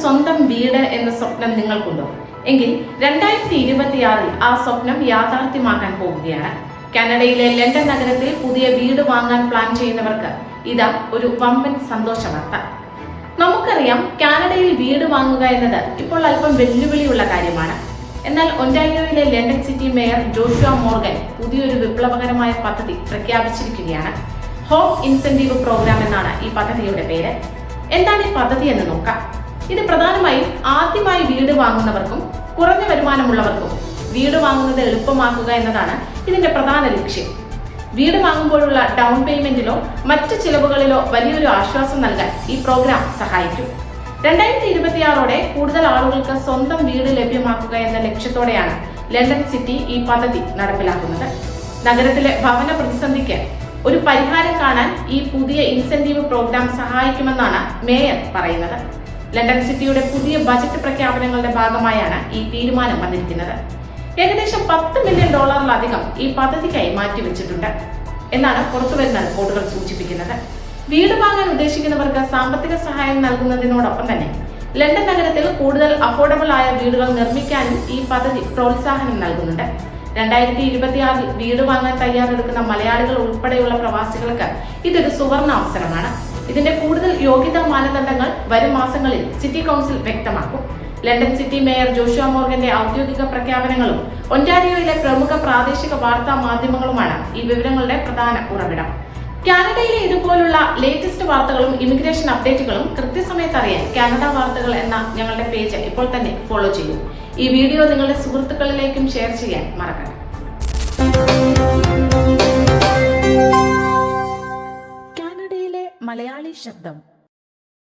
സ്വന്തം വീട് എന്ന സ്വപ്നം നിങ്ങൾക്കുണ്ടോ? എങ്കിൽ 2026 ആ സ്വപ്നം യാഥാർത്ഥ്യമാക്കാൻ പോവുകയാണ്. കാനഡയിലെ ലണ്ടൻ നഗരത്തിൽ പുതിയ വീട് വാങ്ങാൻ പ്ലാൻ ചെയ്യുന്നവർക്ക് ഇതാ ഒരു വമ്പൻ സന്തോഷ വാർത്ത. നമുക്കറിയാം, കാനഡയിൽ വീട് വാങ്ങുക എന്നത് ഇപ്പോൾ അല്പം വെല്ലുവിളിയുള്ള കാര്യമാണ്. എന്നാൽ ഒന്റാരിയോയിലെ London city mayor Joshua Morgan പുതിയൊരു വിപ്ലവകരമായ പദ്ധതി പ്രഖ്യാപിച്ചിരിക്കുകയാണ്. ഹോം ഇൻസെന്റീവ് പ്രോഗ്രാം എന്നാണ് ഈ പദ്ധതിയുടെ പേര്. എന്താണ് ഈ പദ്ധതി എന്ന് നോക്കാം. ഇത് പ്രധാനമായും ആദ്യമായി വീട് വാങ്ങുന്നവർക്കും കുറഞ്ഞ വരുമാനമുള്ളവർക്കും വീട് വാങ്ങുന്നത് എളുപ്പമാക്കുക എന്നതാണ് ഇതിന്റെ പ്രധാന ലക്ഷ്യം. വീട് വാങ്ങുമ്പോഴുള്ള ഡൗൺ പേയ്മെന്റിലോ മറ്റ് ചിലവുകളിലോ വലിയൊരു ആശ്വാസം നൽകാൻ ഈ പ്രോഗ്രാം സഹായിക്കും. 2026 കൂടുതൽ ആളുകൾക്ക് സ്വന്തം വീട് ലഭ്യമാക്കുക എന്ന ലക്ഷ്യത്തോടെയാണ് ലണ്ടൻ സിറ്റി ഈ പദ്ധതി നടപ്പിലാക്കുന്നത്. നഗരത്തിലെ ഭവന പ്രതിസന്ധിക്ക് ഒരു പരിഹാരം കാണാൻ ഈ പുതിയ ഇൻസെന്റീവ് പ്രോഗ്രാം സഹായിക്കുമെന്നാണ് മേയർ പറയുന്നത്. ലണ്ടൻ സിറ്റിയുടെ പുതിയ ബജറ്റ് പ്രഖ്യാപനങ്ങളുടെ ഭാഗമായാണ് ഈ തീരുമാനം വന്നിരിക്കുന്നത്. ഏകദേശം $10 മില്യൺ ഈ പദ്ധതിക്കായി മാറ്റിവെച്ചിട്ടുണ്ട് എന്നാണ് പുറത്തുവരുന്ന റിപ്പോർട്ടുകൾ സൂചിപ്പിക്കുന്നത്. വീട് വാങ്ങാൻ ഉദ്ദേശിക്കുന്നവർക്ക് സാമ്പത്തിക സഹായം നൽകുന്നതിനോടൊപ്പം തന്നെ ലണ്ടൻ നഗരത്തിൽ കൂടുതൽ അഫോർഡബിൾ ആയ വീടുകൾ നിർമ്മിക്കാനും ഈ പദ്ധതി പ്രോത്സാഹനം നൽകുന്നുണ്ട്. 2026 വീട് വാങ്ങാൻ തയ്യാറെടുക്കുന്ന മലയാളികൾ ഉൾപ്പെടെയുള്ള പ്രവാസികൾക്ക് ഇതൊരു സുവർണ അവസരമാണ്. ഇതിന്റെ കൂടുതൽ യോഗ്യതാ മാനദണ്ഡങ്ങൾ വരും മാസങ്ങളിൽ സിറ്റി കൗൺസിൽ വ്യക്തമാക്കും. ലണ്ടൻ സിറ്റി മേയർ ജോഷുവ മോർഗന്റെ ഔദ്യോഗിക പ്രഖ്യാപനങ്ങളും ഒന്റാരിയോയിലെ പ്രമുഖ പ്രാദേശിക വാർത്താ മാധ്യമങ്ങളുമാണ് ഈ വിവരങ്ങളുടെ പ്രധാന ഉറവിടം. കാനഡയിലെ ഇതുപോലുള്ള ലേറ്റസ്റ്റ് വാർത്തകളും ഇമിഗ്രേഷൻ അപ്ഡേറ്റുകളും കൃത്യസമയത്ത് അറിയാൻ കാനഡ വാർത്തകൾ എന്ന ഞങ്ങളുടെ പേജ് ഇപ്പോൾ തന്നെ ഫോളോ ചെയ്യൂ. ഈ വീഡിയോ നിങ്ങളുടെ സുഹൃത്തുക്കളിലേക്കും ഷെയർ ചെയ്യാൻ മറക്കരുത്. കാനഡയിലെ മലയാളി ശബ്ദം.